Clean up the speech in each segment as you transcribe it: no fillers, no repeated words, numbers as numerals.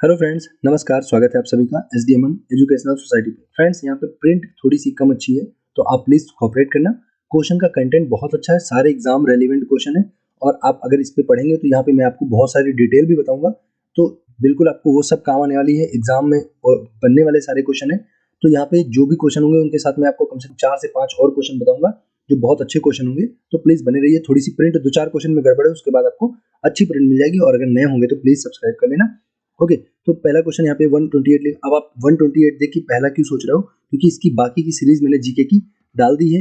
Hello friends, नमस्कार। स्वागत है आप सभी का एसडीएमएम एजुकेशनल सोसाइटी पे। फ्रेंड्स, यहाँ पे प्रिंट थोड़ी सी कम अच्छी है, तो आप प्लीज़ कोऑपरेट करना। क्वेश्चन का कंटेंट बहुत अच्छा है, सारे एग्जाम रेलिवेंट क्वेश्चन है और आप अगर इस पे पढ़ेंगे तो यहाँ पे मैं आपको बहुत सारी डिटेल भी बताऊंगा, तो बिल्कुल आपको वो सब काम आने वाली है एग्जाम में और बनने वाले सारे क्वेश्चन है। तो यहाँ पे जो भी क्वेश्चन होंगे उनके साथ मैं आपको कम से कम 4 से 5 और क्वेश्चन बताऊंगा जो बहुत अच्छे क्वेश्चन होंगे। तो प्लीज़ बने रहिए। थोड़ी सी प्रिंट 2-4 क्वेश्चन में गड़बड़ है, उसके बाद आपको अच्छी प्रिंट मिल जाएगी और अगर नए होंगे तो प्लीज़ सब्सक्राइब कर लेना। ओके, तो पहला क्वेश्चन यहाँ पे 128 अब आप 128 देख के पहला क्यों सोच रहे हो, क्योंकि इसकी बाकी की सीरीज मैंने जीके की डाल दी है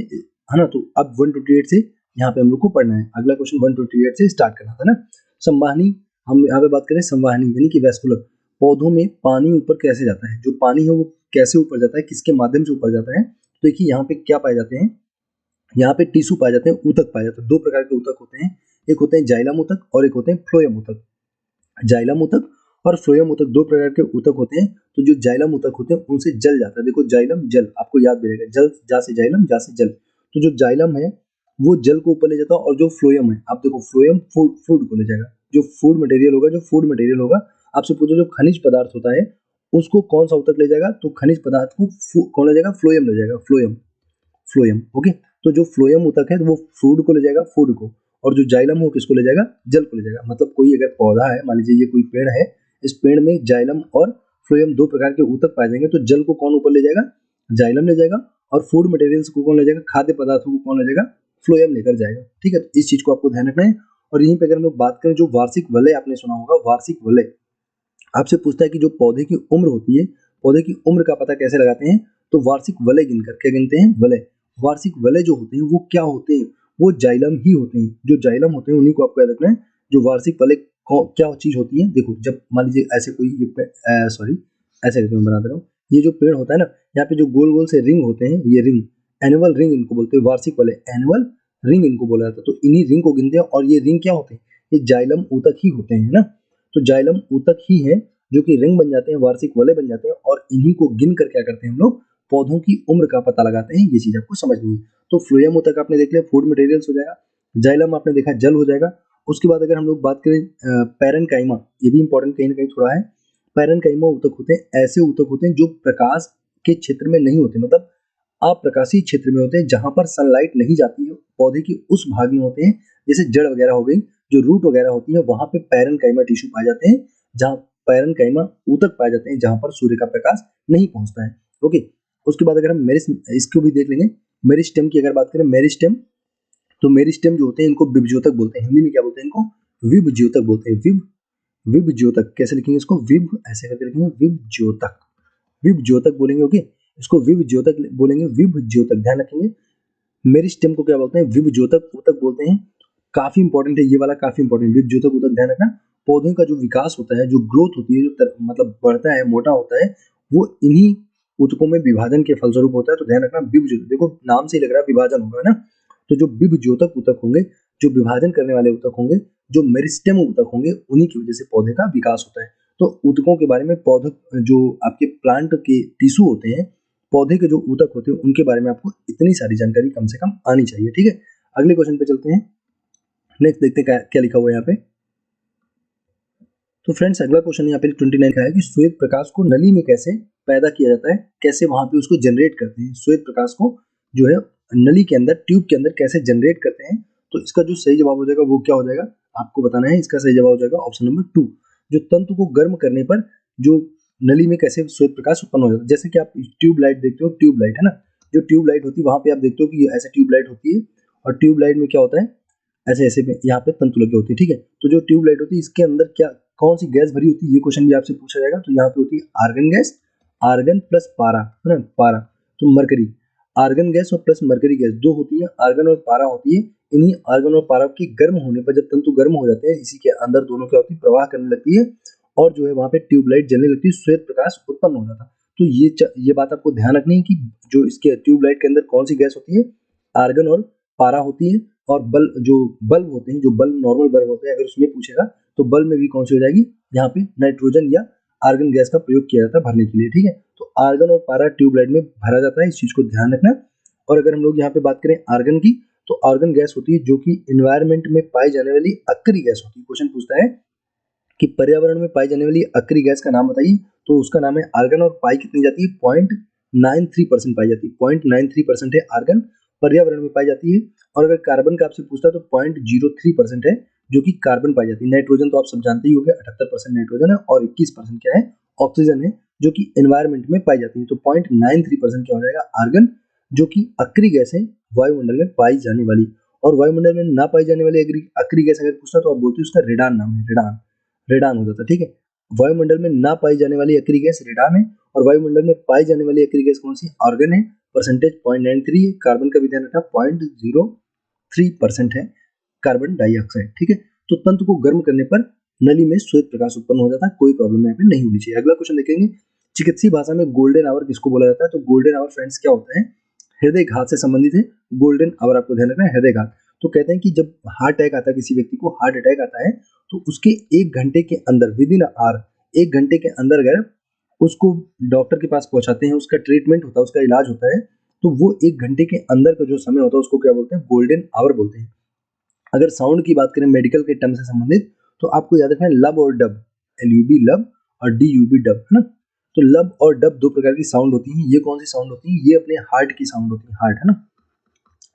ना। तो अब 128 से यहाँ पे हम लोग को पढ़ना है। अगला क्वेश्चन 128 से स्टार्ट करना था ना। संवाहनी, हम यहाँ पे बात करें संवाहनी यानी कि वैस्कुलर। पौधों में पानी ऊपर कैसे जाता है, जो पानी है वो कैसे ऊपर जाता है, किसके माध्यम से ऊपर जाता है। तो देखिए यहाँ पे क्या पाए जाते हैं, यहाँ पे टिश्यू पाए जाते हैं, ऊतक पाए जाते हैं। दो प्रकार के ऊतक होते हैं, एक होते हैं जाइलम ऊतक और एक होते हैं फ्लोएम ऊतक। जाइलम ऊतक और फ्लोएम ऊतक दो प्रकार के ऊतक होते हैं। तो जो जाइलम ऊतक होते हैं उनसे जल जाता है। देखो जाइलम जल, आपको याद भी रहेगा, जल जा से जाइलम, जा से जल। तो जो जाइलम है वो जल को ऊपर ले जाता है और जो फ्लोएम है, आप देखो फ्लोएम फूड फूड को ले जाएगा। जो फूड मटेरियल होगा, जो फूड मटेरियल होगा, आपसे पूछो जो खनिज पदार्थ होता है उसको कौन सा ऊतक ले जाएगा, तो खनिज पदार्थ को कौन ले जाएगा, फ्लोएम ले जाएगा। Phloem, phloem. ओके, तो जो फ्लोएम ऊतक है वो फूड को ले जाएगा, फूड को, और जो जाइलम हो किसको ले जाएगा, जल को ले जाएगा। मतलब कोई अगर पौधा है, मान लीजिए ये कोई पेड़ है, इस पेड़ में जाइलम और फ्लोएम दो प्रकार के ऊतक पाए जाएंगे। तो जल को कौन ऊपर ले जाएगा, जाइलम ले जाएगा, और फूड मटेरियल्स को कौन ले जाएगा, खाद्य पदार्थों को कौन ले जाएगा, फ्लोएम लेकर जाएगा। ठीक है, तो इस चीज को आपको ध्यान रखना है। और यहीं पे अगर हम लोग बात करें, जो वार्षिक वलय आपने सुना होगा, वार्षिक वलय आपसे पूछता है कि जो पौधे की उम्र होती है, पौधे की उम्र का पता कैसे लगाते हैं। तो वार्षिक वलय गिनकर, क्या गिनते हैं, वलय। वार्षिक वलय जो होते हैं वो क्या होते हैं, वो जाइलम ही होते हैं। जो जाइलम होते हैं उन्हीं को आपको याद रखना है। जो वार्षिक वलय क्या चीज होती है, देखो जब मान लीजिए ऐसे कोई सॉरी ऐसे करके मैं बना दे रहा हूँ। ये जो पेड़ होता है ना, यहाँ पे जो गोल गोल से रिंग होते हैं, ये रिंग एनुअल रिंग इनको बोलते हैं। वार्षिक वलय एनुअल रिंग इनको बोला जाता है। तो इन्हीं रिंग को गिनते हैं और ये रिंग क्या होते हैं, ये जाइलम ऊतक ही होते हैं ना। तो जाइलम ऊतक ही है जो कि रिंग बन जाते हैं, वार्षिक वलय बन जाते हैं, और इन्हीं को गिन कर क्या करते हैं हम लोग, पौधों की उम्र का पता लगाते हैं। ये चीज आपको समझनी है। तो फ्लोएम ऊतक आपने देख लिया, फूड मटेरियल्स हो जाएगा। जाइलम आपने देखा, जल हो जाएगा। उसके बाद अगर हम लोग बात करें पैरेनकाइमा, ये भी इंपॉर्टेंट कहीं ना कहीं थोड़ा है। पैरेनकाइमा ऊतक होते हैं, ऐसे ऊतक होते हैं जो प्रकाश के क्षेत्र में नहीं होते, मतलब अप्रकाशीय क्षेत्र में होते हैं, जहां पर सनलाइट नहीं जाती है, पौधे के उस भाग में होते हैं। जैसे जड़ वगैरह हो गई, जो रूट वगैरह होती है, वहां पे पैरेनकाइमा टिश्यू पाए जाते हैं, जहां पैरेनकाइमा ऊतक पाए जाते हैं, जहां पर सूर्य का प्रकाश नहीं पहुंचता है। ओके, उसके बाद अगर हम इसको भी देख लेंगे, मेरिस्टेम की अगर बात करें, मेरिस्टेम, तो मेरिस्टेम जो होते हैं इनको विभज्योतक बोलते हैं। हिंदी में क्या बोलते हैं इनको, विभज्योतक बोलते हैं। विभज्योतक कैसे लिखेंगे इसको, विभ ऐसे करके लिखेंगे, विभज्योतक, विभज्योतक बोलेंगे। ओके, इसको विभज्योतक बोलेंगे, विभज्योतक ध्यान रखेंगे। मेरिस्टेम को क्या बोलते हैं, विभज्योतक ऊतक बोलते हैं। काफी इंपॉर्टेंट है ये वाला, काफी इंपॉर्टेंट, विभज्योतक ऊतक ध्यान रखना। पौधों का जो विकास होता है, जो ग्रोथ होती है, जो मतलब बढ़ता है, मोटा होता है, वो इन्हीं ऊतकों में विभाजन के फलस्वरूप होता है। तो ध्यान रखना विभज्योतक, देखो नाम से ही लग रहा है विभाजन होगा ना। तो जो विभज्योतक ऊतक होंगे, जो विभाजन करने वाले ऊतक होंगे, जो मेरिस्टेम ऊतक होंगे, उन्हीं की वजह से पौधे का विकास होता है। तो ऊतकों के बारे में, पौधे जो आपके प्लांट के टिश्यू होते हैं, पौधे के जो ऊतक होते हैं, उनके बारे में आपको इतनी सारी जानकारी कम से कम आनी चाहिए। ठीक है, अगले क्वेश्चन पे चलते हैं। नेक्स्ट देखते हैं क्या लिखा हुआ है यहाँ पे। तो फ्रेंड्स, अगला क्वेश्चन यहाँ पे 29 का है कि श्वेत प्रकाश को नली में कैसे पैदा किया जाता है, कैसे वहां पे उसको जनरेट करते हैं। श्वेत प्रकाश को जो है नली के अंदर, ट्यूब के अंदर कैसे जनरेट करते हैं। तो इसका जो सही जवाब हो जाएगा वो क्या हो जाएगा, आपको बताना है। इसका सही जवाब हो जाएगा ऑप्शन नंबर 2। जो तंतु को गर्म करने पर जो नली में कैसे श्वेत प्रकाश उत्पन्न हो जाता है। जैसे कि आप ट्यूब लाइट देखते हो, ट्यूब लाइट है ना, जो ट्यूब लाइट होती है वहां पे आप देखते हो कि ऐसे ट्यूब लाइट होती है, और ट्यूब लाइट में क्या होता है, ऐसे ऐसे में यहाँ पे तंतु लगे होते हैं। ठीक है, तो जो ट्यूब लाइट होती है इसके अंदर क्या, कौन सी गैस भरी होती है, ये क्वेश्चन भी आपसे पूछा जाएगा। तो यहाँ पे होती है आर्गन गैस, आर्गन प्लस पारा, है ना, पारा, तो मरकरी। आर्गन गैस और प्लस मरकरी गैस दो होती है, आर्गन और पारा होती है। इन्हीं आर्गन और पारा के गर्म होने पर, जब तंतु गर्म हो जाते हैं, इसी के अंदर दोनों क्या होती है, प्रवाह करने लगती है, और जो है वहां पे ट्यूबलाइट जलने लगती है, श्वेत प्रकाश उत्पन्न हो जाता है। तो ये बात आपको ध्यान रखनी है कि जो इसके ट्यूबलाइट के अंदर कौन सी गैस होती है, आर्गन और पारा होती है। और जो बल्ब होते हैं, जो बल्ब नॉर्मल बल्ब होते हैं, अगर उसमें पूछेगा तो बल्ब में भी कौन सी हो जाएगी, यहाँ पे नाइट्रोजन या आर्गन गैस का प्रयोग किया जाता है भरने के लिए। ठीक है, तो आर्गन और पारा ट्यूबलाइट में भरा जाता है, इस चीज को ध्यान रखना। और अगर हम लोग यहाँ पे बात करें आर्गन की, तो आर्गन गैस होती है जो कि इन्वायरमेंट में पाई जाने वाली अक्करी गैस होती है। क्वेश्चन पूछता है कि पर्यावरण में पाई जाने वाली अक्रिय गैस का नाम बताइए, तो उसका नाम है आर्गन और पाई कितनी जाती है 0.93% पाई जाती है। 0.93% है आर्गन, पर्यावरण में पाई जाती है। और अगर कार्बन का आपसे पूछता है तो 0.03% है जो कि कार्बन पाई जाती है। नाइट्रोजन तो आप सब जानते ही होंगे 78% नाइट्रोजन है और 21% क्या है ऑक्सीजन है जो कि एनवायरमेंट में पाई जाती है। तो 0.93% क्या हो जाएगा आर्गन, जो कि अक्रिय गैस है वायुमंडल में पाई जाने वाली। और वायुमंडल में ना पाई जाने वाली अक्रिय गैस अगर पूछता तो आप बोलते हो उसका रेडान नाम है, रेडान, रेडान हो जाता, ठीक है। वायुमंडल में ना पाई जाने वाली अक्रिय गैस रेडान है और वायुमंडल में पाई जाने वाली अक्रिय गैस कौन सी आर्गन है। परसेंटेज 0.93 है। कार्बन का भी ध्यान रखना 0.03% है कार्बन डाइऑक्साइड, ठीक है। तो तंत्र को गर्म करने पर नली में श्वेत प्रकाश उत्पन्न हो जाता है, कोई प्रॉब्लम यहाँ पे नहीं होनी चाहिए। अगला क्वेश्चन देखेंगे, चिकित्सीय भाषा में गोल्डन आवर किसको बोला जाता है। तो गोल्डन आवर फ्रेंड्स क्या होता है, हृदय घात से संबंधित है। गोल्डन आवर आपको ध्यान रखना है हृदय घात। तो कहते हैं कि जब हार्ट अटैक आता है, किसी व्यक्ति को हार्ट अटैक आता है तो उसके 1 घंटे के अंदर, विद इन आवर, 1 घंटे के अंदर अगर उसको डॉक्टर के पास पहुंचाते हैं, उसका ट्रीटमेंट होता है, उसका इलाज होता है, तो वो 1 घंटे के अंदर का जो समय होता है उसको क्या बोलते हैं गोल्डन आवर बोलते हैं। अगर साउंड की बात करें मेडिकल के टर्म से संबंधित, तो आपको याद रखना है लब और डब, LUB लब और DUB डब, है ना। तो लब और डब 2 प्रकार की साउंड होती हैं। ये कौन सी साउंड होती है, ये अपने हार्ट की साउंड होती है, हार्ट, है ना।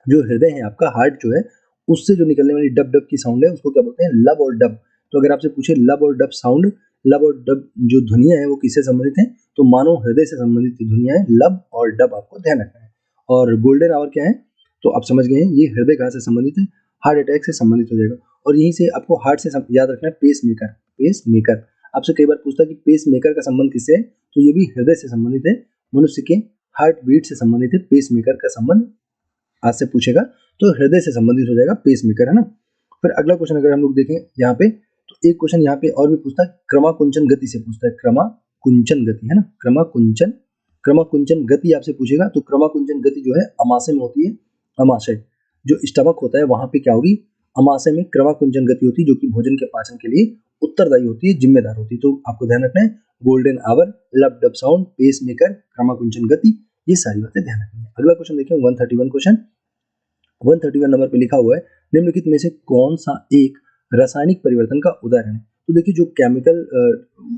जो हृदय है आपका, हार्ट जो है, उससे जो निकलने वाली डब डब की साउंड है उसको क्या बोलते हैं लब और डब। तो अगर आपसे पूछे लब और डब साउंड, लब और डब जो ध्वनियां है वो किससे संबंधित है, तो मानव हृदय से संबंधित ध्वनियां है लब और डब, आपको ध्यान रखना है। और गोल्डन आवर क्या है, तो आप समझ गए हैं, ये हृदय घात से संबंधित है, हार्ट अटैक से संबंधित हो जाएगा। और यहीं से आपको हार्ट से याद रखना है पेस मेकर, पेस मेकर। आपसे कई बार पूछता है कि पेस मेकर का संबंध किससे है, तो ये भी हृदय से संबंधित है, मनुष्य के हार्ट बीट से संबंधित है पेस मेकर का संबंध। आज से पूछेगा तो हृदय से संबंधित हो जाएगा पेस मेकर, है ना। फिर अगला क्वेश्चन अगर हम लोग देखें यहाँ पे, तो एक क्वेश्चन यहाँ पे और भी पूछता है, क्रमाकुंचन गति से पूछता है, क्रमाकुंचन गति, है ना, क्रमाकुंचन गति आपसे पूछेगा। तो क्रमाकुंचन गति जो है अमाशय में होती है, अमाशय जो स्टमक होता है वहां पे क्या होगी, अमाशय में क्रमाकुंचन गति होती है जो कि भोजन के पाचन के लिए उत्तरदायी होती है, जिम्मेदार होती है। तो आपको ध्यान रखना है golden hour, lub dub sound, pacemaker, क्रमाकुंचन गति, ये सारी बातें ध्यान रखनी है। अगला क्वेश्चन देखिए 131 क्वेश्चन, 131 नंबर पे लिखा हुआ है, निम्नलिखित में से कौन सा एक रासायनिक परिवर्तन का उदाहरण है। तो देखिए जो केमिकल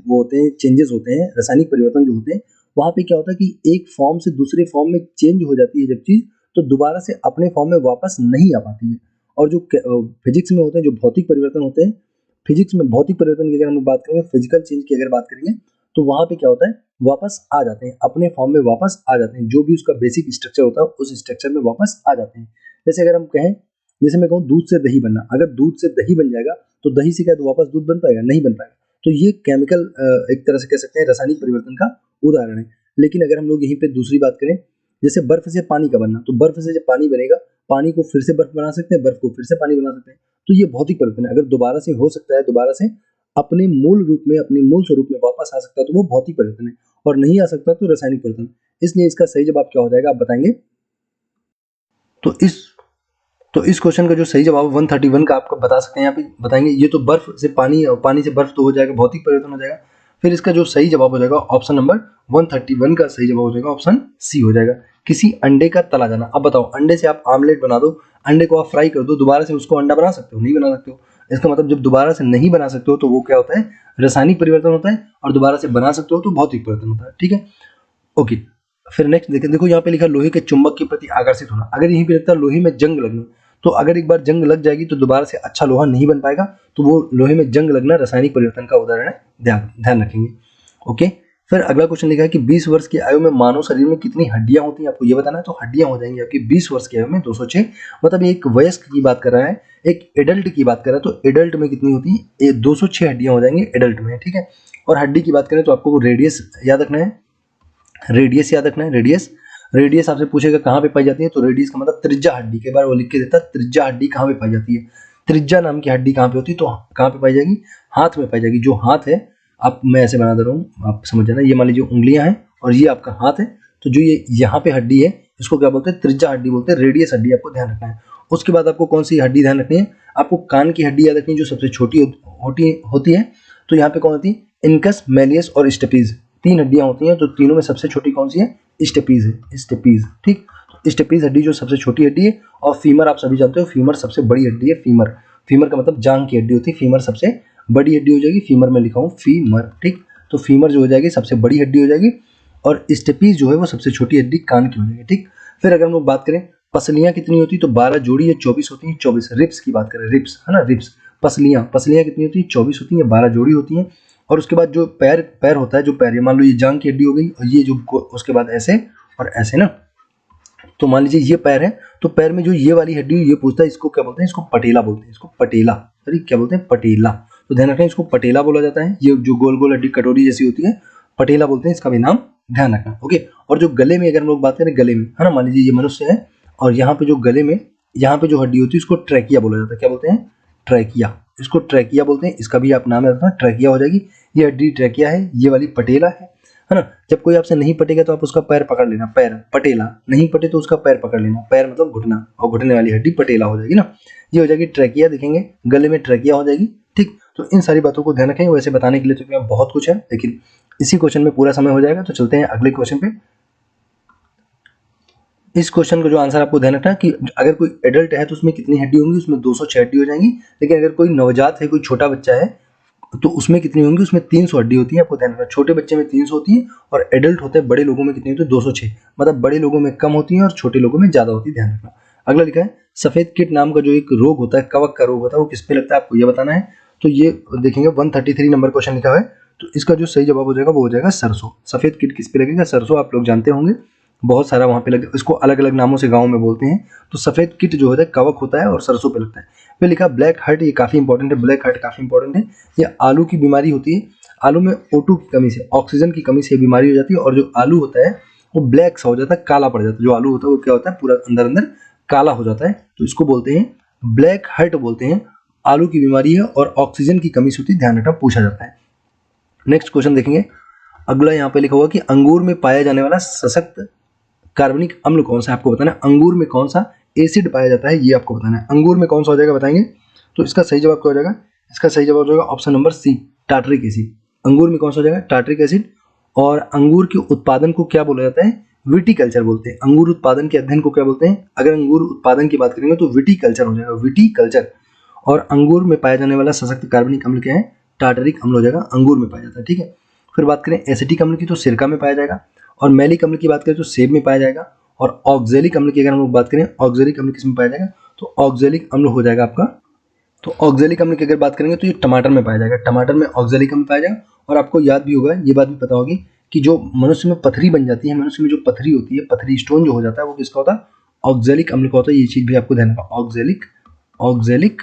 वो होते हैं, चेंजेस होते हैं, रासायनिक परिवर्तन जो होते हैं, वहां पे क्या होता है कि एक फॉर्म से दूसरे फॉर्म में चेंज हो जाती है जब चीज, तो दोबारा से अपने फॉर्म में वापस नहीं आ पाती है। और जो फिजिक्स में होते हैं, जो भौतिक परिवर्तन होते हैं, फिजिक्स में भौतिक परिवर्तन की अगर हम बात करेंगे, फिजिकल चेंज की अगर बात करेंगे, तो वहां पे क्या होता है, वापस आ जाते हैं, अपने फॉर्म में वापस आ जाते हैं, जो भी उसका बेसिक स्ट्रक्चर होता है उस स्ट्रक्चर में वापस आ जाते हैं। जैसे अगर हम कहें, जैसे मैं कहूँ दूध से दही बनना, अगर दूध से दही बन जाएगा तो दही से क्या तो वापस दूध बन पाएगा, नहीं बन पाएगा। तो ये केमिकल एक तरह से कह सकते हैं रासायनिक परिवर्तन का उदाहरण है। लेकिन अगर हम लोग यहीं पे दूसरी बात करें, जैसे बर्फ से पानी का बनना, तो बर्फ से जब पानी बनेगा, पानी को फिर से बर्फ बना सकते हैं, बर्फ को फिर से पानी बना सकते हैं। तो ये भौतिक परिवर्तन है। अगर दोबारा से हो सकता है, दोबारा से अपने मूल रूप में, अपने मूल स्वरूप में वापस आ सकता है, तो वो भौतिक परिवर्तन है। और नहीं आ सकता तो रासायनिक परिवर्तन। इसलिए इसका सही जवाब क्या हो जाएगा आप बताएंगे। तो इस क्वेश्चन का जो सही जवाब 131 का आपको बता सकते हैं, यहाँ पे बताएंगे, ये तो बर्फ से पानी और पानी से बर्फ तो हो जाएगा, भौतिक परिवर्तन हो जाएगा। फिर इसका जो सही जवाब हो जाएगा ऑप्शन नंबर 131 का सही जवाब हो जाएगा ऑप्शन सी हो जाएगा, किसी अंडे का तला जाना। अब बताओ, अंडे से आप आमलेट बना दो, अंडे को आप फ्राई कर दो, दोबारा से उसको अंडा बना सकते हो, नहीं बना सकते हो। इसका मतलब जब दोबारा से नहीं बना सकते हो तो वो क्या होता है, रासायनिक परिवर्तन होता है, और दोबारा से बना सकते हो तो भौतिक परिवर्तन होता है, ठीक है। ओके, फिर नेक्स्ट देखें, देखो यहाँ पे लिखा लोहे के चुंबक के प्रति आकर्षित होना। अगर यहीं पे लिखता है लोहे में जंग लगना, तो अगर एक बार जंग लग जाएगी तो दोबारा से अच्छा लोहा नहीं बन पाएगा, तो वो लोहे में जंग लगना रासायनिक परिवर्तन का उदाहरण है, ध्यान रखेंगे। ओके, फिर अगला क्वेश्चन लिखा है कि 20 वर्ष की आयु में मानव शरीर में कितनी हड्डियां होती हैं, आपको ये बताना है। तो हड्डियां हो जाएंगी आपकी 20 वर्ष की आयु में 206, मतलब एक वयस्क की बात कर रहा है, एक एडल्ट की बात कर रहा है, तो एडल्ट में कितनी होती है, 206 हड्डियां हो जाएंगी एडल्ट में, ठीक है। और हड्डी की बात करें तो आपको रेडियस याद रखना है, रेडियस याद रखना है, रेडियस आपसे पूछेगा कहाँ पे पाई जाती है, तो रेडियस का मतलब त्रिज्या हड्डी, के बार वो लिख के देता है त्रिज्या हड्डी कहाँ पे पाई जाती है। त्रिज्या नाम की हड्डी कहाँ पे होती है, तो कहाँ पे पाई जाएगी, हाथ में पाई जाएगी। जो हाथ है, आप मैं ऐसे बना दे रहा हूँ, आप समझ जाना, ये मान लीजिए उंगलियां हैं और ये आपका हाथ है, तो जो ये यहाँ पे हड्डी है इसको क्या बोलते हैं, त्रिज्या हड्डी बोलते हैं, रेडियस हड्डी आपको ध्यान रखना है। उसके बाद आपको कौन सी हड्डी ध्यान रखनी है, आपको कान की हड्डी याद रखनी है जो सबसे छोटी होती है। तो यहाँ पे कौन होती है, इनकस, मैलियस और स्टेपीज, 3 हड्डियां होती हैं, तो तीनों में सबसे छोटी कौन सी है, स्टेपीज है, स्टेपीज, ठीक। तो स्टेपीज हड्डी जो सबसे छोटी हड्डी है। और फीमर आप सभी जानते हो, फीमर सबसे बड़ी हड्डी है, फीमर का मतलब जांग की हड्डी होती है, फीमर सबसे बड़ी हड्डी हो जाएगी फीमर में लिखा हूँ फीमर, ठीक। तो फीमर जो हो जाएगी सबसे बड़ी हड्डी हो जाएगी और स्टेपीज जो है वो सबसे छोटी हड्डी कान की हो जाएगी, ठीक। फिर अगर हम लोग बात करें पसलियां कितनी होती है तो 12 जोड़ी या 24 होती हैं, 24। रिब्स की बात करें, रिब्स है ना, रिब्स, पसलियां कितनी होती है 24 होती हैं, 12 जोड़ी होती हैं। और उसके बाद जो पैर होता है, जो पैर, मान लो ये जांग की हड्डी हो गई और ये जो उसके बाद ऐसे और ऐसे ना, तो मान लीजिए ये पैर है, तो पैर में जो ये वाली हड्डी ये पूछता है इसको क्या बोलते हैं, इसको पटेला बोलते हैं, इसको पटेला, सॉरी क्या बोलते हैं, पटेला। तो ध्यान रखना इसको पटेला बोला जाता है, ये जो गोल गोल हड्डी कटोरी जैसी होती है पटेला बोलते हैं, इसका भी नाम ध्यान रखना, ओके। और जो गले में अगर हम लोग बात करें, गले में है ना, मान लीजिए ये मनुष्य है और यहाँ पे जो गले में यहाँ पे जो हड्डी होती है उसको ट्रैकिया बोला जाता है, क्या बोलते हैं, ट्रैकिया, इसको ट्रैकिया बोलते हैं, इसका भी आप नाम याद रखना, ट्रैकिया हो जाएगी, ये हड्डी ट्रैकिया है, ये वाली पटेला है ना। जब कोई आपसे नहीं पटेगा तो आप उसका पैर पकड़ लेना, पैर पटेला, नहीं पटे तो उसका पैर पकड़ लेना, पैर मतलब घुटना, और घुटने वाली हड्डी पटेला हो जाएगी ना, ये हो जाएगी ट्रैकिया, दिखेंगे गले में ट्रैकिया हो जाएगी, ठीक। तो इन सारी बातों को ध्यान रखें, वैसे बताने के लिए तो क्या बहुत कुछ है, लेकिन इसी क्वेश्चन में पूरा समय हो जाएगा। तो चलते हैं अगले क्वेश्चन पे। इस क्वेश्चन का जो आंसर आपको ध्यान रखना है कि अगर कोई एडल्ट है तो उसमें कितनी हड्डी होंगी, उसमें 206 हड्डी हो जाएंगी, लेकिन अगर कोई नवजात है, कोई छोटा बच्चा है तो उसमें कितनी होंगी, उसमें 300 हड्डी होती है, आपको ध्यान रखना। छोटे बच्चे में 300 होती है और एडल्ट होते हैं बड़े लोगों में कितनी होती है, 206, मतलब बड़े लोगों में कम होती है और छोटे लोगों में ज्यादा होती है, ध्यान रखना। अगला लिखा है सफेद कीट नाम का जो एक रोग होता है, कवक का रोग होता है, वो किस पे लगता है आपको ये बताना है। तो ये देखेंगे 133 नंबर क्वेश्चन लिखा हुआ है, तो इसका जो सही जवाब हो जाएगा वो हो जाएगा सरसों। सफेद कीट किस पे लगेगा, सरसों, आप लोग जानते होंगे, बहुत सारा वहाँ पे लगे, इसको अलग अलग नामों से गाँव में बोलते हैं। तो सफेद कीट जो होता है कवक होता है और सरसों पे लगता है। फिर लिखा ब्लैक हार्ट, ये काफी इंपॉर्टेंट है, ब्लैक हार्ट काफी इंपॉर्टेंट है, ये आलू की बीमारी होती है, आलू में O2 की कमी से, ऑक्सीजन की कमी से बीमारी हो जाती है, और जो आलू होता है वो ब्लैक सा हो जाता है, काला पड़ जाता है, जो आलू होता है वो क्या होता है, पूरा अंदर अंदर काला हो जाता है, तो इसको बोलते हैं ब्लैक हार्ट बोलते हैं, आलू की बीमारी है और ऑक्सीजन की कमी से होती है, ध्यान रखना, पूछा जाता है। नेक्स्ट क्वेश्चन देखेंगे, अगला यहाँ पे लिखा हुआ कि अंगूर में पाया जाने वाला सशक्त कार्बनिक अम्ल कौन सा है, आपको बताना है। अंगूर में कौन सा एसिड पाया जाता है ये आपको बताना है, अंगूर में कौन सा हो जाएगा बताएंगे। तो इसका सही जवाब क्या हो जाएगा, इसका सही जवाब हो जाएगा option number C, tartaric acid. अंगूर में कौन सा हो जाएगा, टार्टरिक एसिड। और अंगूर के उत्पादन को क्या बोला जाता है, विटीकल्चर बोलते हैं। अंगूर उत्पादन के अध्ययन को क्या बोलते हैं, अगर अंगूर उत्पादन की बात करेंगे तो विटीकल्चर हो जाएगा, विटीकल्चर। और अंगूर में पाया जाने वाला सशक्त कार्बनिक अम्ल क्या है, टार्टरिक अम्ल हो जाएगा, अंगूर में पाया जाता है, ठीक है। फिर बात करें एसिटिक अम्ल की तो सिरका में पाया जाएगा, और मैलिक अम्ल की बात करें तो सेब में पाया जाएगा, और ऑक्जेलिक अम्ल की अगर हम लोग बात करें, ऑक्जेलिक अम्ल किस में पाया जाएगा, तो ऑक्जेलिक अम्ल हो जाएगा आपका, तो ऑक्जेलिक अम्ल की अगर बात करेंगे तो ये टमाटर में पाया जाएगा, टमाटर में ऑक्जेलिक अम्ल पाया जाएगा। और आपको याद भी होगा, ये बात भी पता होगी कि जो मनुष्य में पथरी बन जाती है, मनुष्य में जो पथरी होती है, पथरी स्टोन जो हो जाता है वो किसका होता है, ऑक्जेलिक अम्ल का होता है, ये चीज भी आपको ध्यान रखना, ऑक्जेलिक ऑक्जेलिक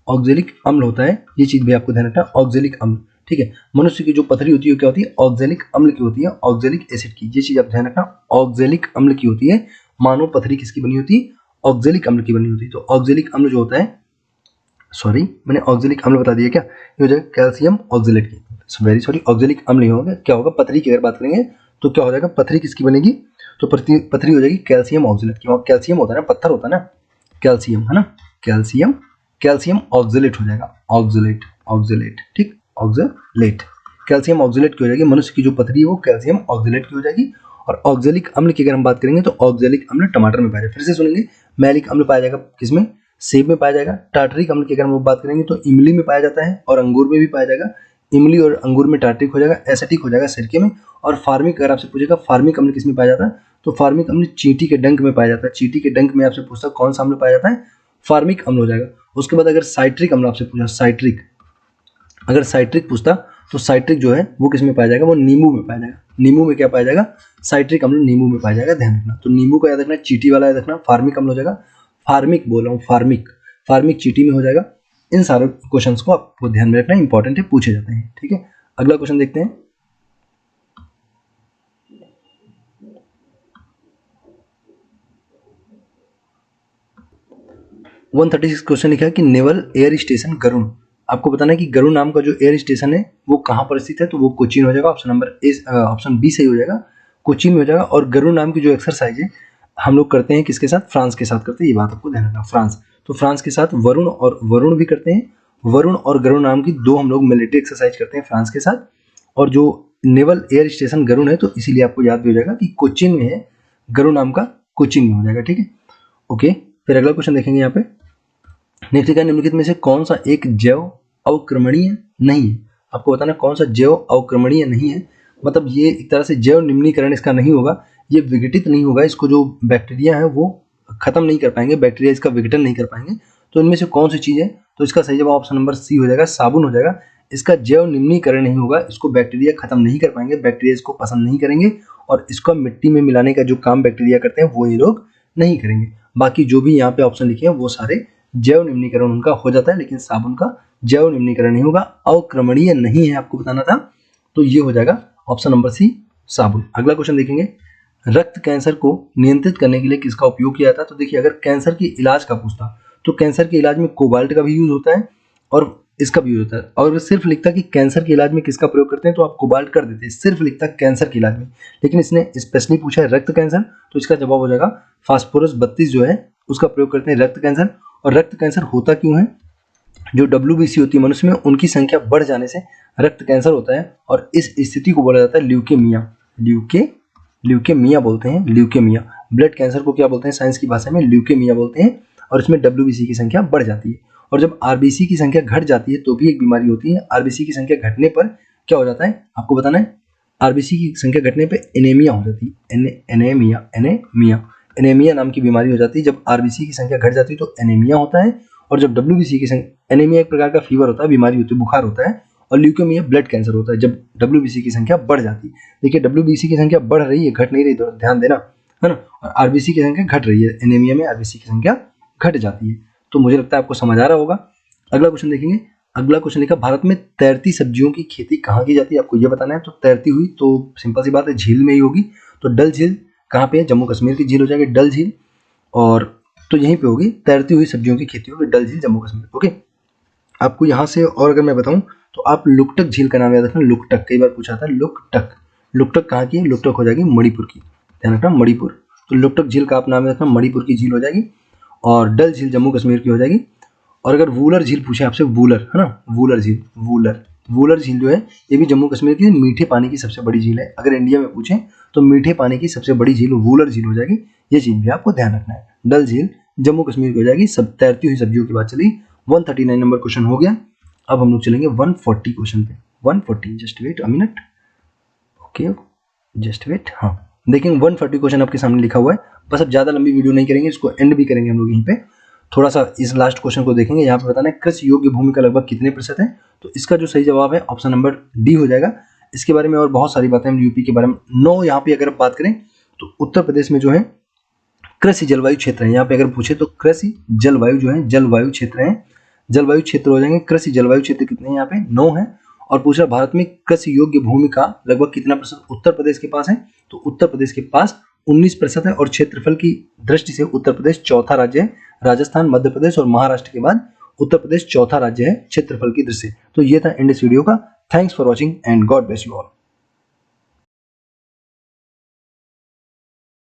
ऑक्जेलिक अम्ल होता है, ये चीज भी आपको ध्यान रखना, ऑक्जेलिक अम्ल, ठीक है। मनुष्य की जो पथरी होती है क्या होती है, ऑक्जेलिक अम्ल की होती है, ऑक्जेलिक एसिड की, ये चीज आप ध्यान रखना, ऑक्जेलिक अम्ल की होती है। मानव पथरी किसकी बनी होती है, ऑक्जेलिक अम्ल की बनी होती है। तो ऑक्जेलिक अम्ल जो होता है, सॉरी मैंने ऑक्जेलिक अम्ल बता दिया क्या, ये हो जाएगा कैल्शियम ऑक्जेलेट की, वेरी सॉरी, ऑक्जेलिक अम्ल नहीं होगा, क्या होगा, पथरी की अगर बात करेंगे तो क्या हो जाएगा, पथरी किसकी बनेगी, तो पथरी हो जाएगी कैल्शियम ऑक्जेलेट की। और कैल्शियम होता है ना, पत्थर होता है ना, कैल्शियम है ना, कैल्शियम, कैल्शियम ऑक्जेलेट हो जाएगा, ऑक्जेलेट, ऑक्जेलेट, ठीक, ऑक्जेलेट, कैल्शियम ऑक्जेलेट की हो जाएगी। मनुष्य की जो पथरी है वो कैल्शियम ऑक्जेलेट की हो जाएगी। और ऑक्जेलिक अम्ल की अगर हम बात करेंगे तो ऑक्जेलिक अम्ल टमाटर में पाया जाएगा। फिर से सुनेंगे, मैलिक अम्ल पाया जाएगा किसमें, सेब में पाया जाएगा। टार्टरिक अम्ल की अगर हम लोग बात करेंगे तो इमली में पाया जाता है, और अंगूर में भी पाया जाएगा, इमली और अंगूर में टार्टरिक हो जाएगा, एसिटिक हो जाएगा सिरके में। और फार्मिक अगर आपसे पूछेगा फार्मिक अम्ल किसमें पाया जाता है, तो फार्मिक अम्ल चींटी के डंक में पाया जाता है, चींटी के डंक में आपसे पूछता है कौन सा अम्ल पाया जाता है, फार्मिक अम्ल हो जाएगा। उसके बाद अगर साइट्रिक अम्ल आपसे पूछा, साइट्रिक, अगर साइट्रिक पूछता तो साइट्रिक जो है वो किस में पाया जाएगा, वो नींबू में पाया जाएगा। नींबू में क्या पाया जाएगा, साइट्रिक अम्ल नींबू में पाया जाएगा, ध्यान रखना। तो नींबू का याद रखना, चींटी वाला याद रखना, फार्मिक अम्ल हो जाएगा, फार्मिक बोल रहा हूँ, फार्मिक, फार्मिक चींटी में हो जाएगा। इन सारे क्वेश्चंस को आपको ध्यान में रखना, इंपॉर्टेंट है, पूछे जाते हैं, ठीक है। अगला क्वेश्चन देखते हैं, वन 36 क्वेश्चन लिखा है कि नेवल एयर स्टेशन गरुड़, आपको बताना है कि गरुड़ नाम का जो एयर स्टेशन है वो कहाँ पर स्थित है, तो वो कोचीन हो जाएगा, option number A, option B सही हो जाएगा, कोचीन में हो जाएगा। और गरुड़ नाम की जो एक्सरसाइज है हम लोग करते हैं किसके साथ, फ्रांस के साथ करते हैं, ये बात आपको ध्यान रखना, फ्रांस। तो फ्रांस के साथ वरुण, और वरुण भी करते हैं, वरुण और गरुड़ नाम की दो हम लोग मिलिट्री एक्सरसाइज करते हैं फ्रांस के साथ। और जो नेवल एयर स्टेशन गरुड़ है तो इसीलिए आपको याद भी हो जाएगा कि कोचीन में है, गरुड़ नाम का कोचीन में हो जाएगा, ठीक है, ओके। फिर अगला क्वेश्चन देखेंगे यहाँ पे, नेक्स्ट का निम्नलिखित में से कौन सा एक जैव अवक्रमणीय नहीं है। आपको बताना कौन सा जैव अवक्रमणीय नहीं है, मतलब ये एक तरह से जैव निम्नीकरण इसका नहीं होगा, ये विघटित नहीं होगा, इसको जो बैक्टीरिया है वो खत्म नहीं कर पाएंगे, बैक्टीरिया इसका विघटन नहीं कर पाएंगे। तो इनमें से कौन सी चीज़ है, तो इसका सही जवाब ऑप्शन नंबर सी हो जाएगा, साबुन हो जाएगा। इसका जैव निम्नीकरण नहीं होगा, इसको बैक्टीरिया खत्म नहीं कर पाएंगे, बैक्टीरिया इसको पसंद नहीं करेंगे, और इसका मिट्टी में मिलाने का जो काम बैक्टीरिया करते हैं वो ये लोग नहीं करेंगे। बाकी जो भी यहाँ पे ऑप्शन लिखे हैं वो सारे जैव निम्नीकरण उनका हो जाता है, लेकिन साबुन का जैव निम्नीकरण नहीं होगा, अवक्रमणीय नहीं है, आपको बताना था। तो ये हो जाएगा ऑप्शन नंबर सी, साबुन। अगला क्वेश्चन देखेंगे, रक्त कैंसर को नियंत्रित करने के लिए किसका उपयोग किया जाता है। तो देखिए, अगर कैंसर के इलाज का पूछता तो कैंसर के इलाज में कोबाल्ट का भी यूज होता है और इसका भी यूज होता है। और अगर सिर्फ लिखता कि कैंसर के इलाज में किसका प्रयोग करते हैं तो आप कोबाल्ट कर देते, सिर्फ लिखता कैंसर के इलाज में। लेकिन इसने स्पेशली पूछा है रक्त कैंसर, तो इसका जवाब हो जाएगा फास्फोरस 32 जो है उसका प्रयोग करते हैं रक्त कैंसर। और रक्त कैंसर होता क्यों है, जो WBC होती है मनुष्य में उनकी संख्या बढ़ जाने से रक्त कैंसर होता है, और इस स्थिति को बोला जाता है ल्यूकेमिया। ल्यूकेमिया बोलते हैं, ल्यूकेमिया। ब्लड कैंसर को क्या बोलते हैं साइंस की भाषा में, ल्यूकेमिया बोलते हैं। और इसमें WBC की संख्या बढ़ जाती है, और जब RBC की संख्या घट जाती है तो भी एक बीमारी होती है। RBC की संख्या घटने पर क्या हो जाता है आपको बताना है, RBC की संख्या घटने पर एनीमिया हो जाती है, एनीमिया नाम की बीमारी हो जाती है। जब RBC की संख्या घट जाती है तो एनीमिया होता है, और जब WBC की संख्या, एनीमिया एक प्रकार का फीवर होता है, बीमारी होती है, बुखार होता है, और ल्यूकेमिया ब्लड कैंसर होता है जब WBC की संख्या बढ़ जाती है। देखिए WBC की संख्या बढ़ रही है, घट नहीं रही, तो ध्यान देना है ना। और RBC की संख्या घट रही है, एनीमिया में RBC की संख्या घट जाती है। तो मुझे लगता है आपको समझ आ रहा होगा। अगला क्वेश्चन देखेंगे, अगला क्वेश्चन लिखा, भारत में तैरती सब्जियों की खेती कहाँ की जाती है, आपको ये बताना है। तो तैरती हुई तो सिंपल सी बात है, झील में ही होगी। तो डल झील कहाँ पे है, जम्मू कश्मीर की झील हो जाएगी डल झील, और तो यहीं पे होगी तैरती हुई सब्जियों की खेती होगी, डल झील जम्मू कश्मीर। ओके, आपको यहाँ से और अगर मैं बताऊं तो आप लुकटक झील का नाम याद रखना, लुकटक कई बार पूछा था, लुकटक कहाँ की है, लुकटक हो जाएगी मणिपुर की, ध्यान रखना मणिपुर। तो लुकटक झील का आप नाम याद रखना, मणिपुर की झील हो जाएगी, और डल झील जम्मू कश्मीर की हो जाएगी। और अगर वूलर झील पूछे आपसे, वूलर है ना, वूलर झील जो है ये भी जम्मू कश्मीर की मीठे पानी की सबसे बड़ी झील है। अगर इंडिया में पूछें तो मीठे पानी की सबसे बड़ी झील वूलर झील हो जाएगी, ये चीज भी आपको ध्यान रखना है। डल झील जम्मू कश्मीर की हो जाएगी। सब तैरती हुई सब्जियों की बात चली। 139 नंबर क्वेश्चन हो गया। अब हम लोग चलेंगे 140 क्वेश्चन पे। 140, just wait a minute, okay just wait. हाँ देखेंगे 140 क्वेश्चन आपके सामने लिखा हुआ है। बस अब ज्यादा लंबी वीडियो नहीं करेंगे, इसको एंड भी करेंगे हम लोग यहीं पे। थोड़ा सा इस लास्ट क्वेश्चन को देखेंगे। यहाँ पे बताना है कृषि योग्य भूमि का लगभग कितने प्रतिशत है। तो इसका जो सही जवाब है ऑप्शन नंबर डी हो जाएगा। इसके बारे में और बहुत सारी बातें हम यूपी के बारे में 9 यहाँ पे अगर बात करें तो उत्तर प्रदेश में जो है कृषि जलवायु क्षेत्र है। यहाँ पे अगर पूछे तो कृषि जलवायु जो है जलवायु क्षेत्र है, जलवायु क्षेत्र हो जाएंगे। कृषि जलवायु क्षेत्र कितने हैं यहाँ पे 9 है। और पूछ रहा भारत में कृषि योग्य भूमि का लगभग कितना प्रतिशत उत्तर प्रदेश के पास है। तो उत्तर प्रदेश के पास 19% है, और क्षेत्रफल की दृष्टि से उत्तर प्रदेश चौथा राज्य है। राजस्थान, मध्य प्रदेश और महाराष्ट्र के बाद उत्तर प्रदेश चौथा राज्य है क्षेत्रफल की दृष्टि से। तो ये था इंड इस वीडियो का। Thanks for watching and God bless you all.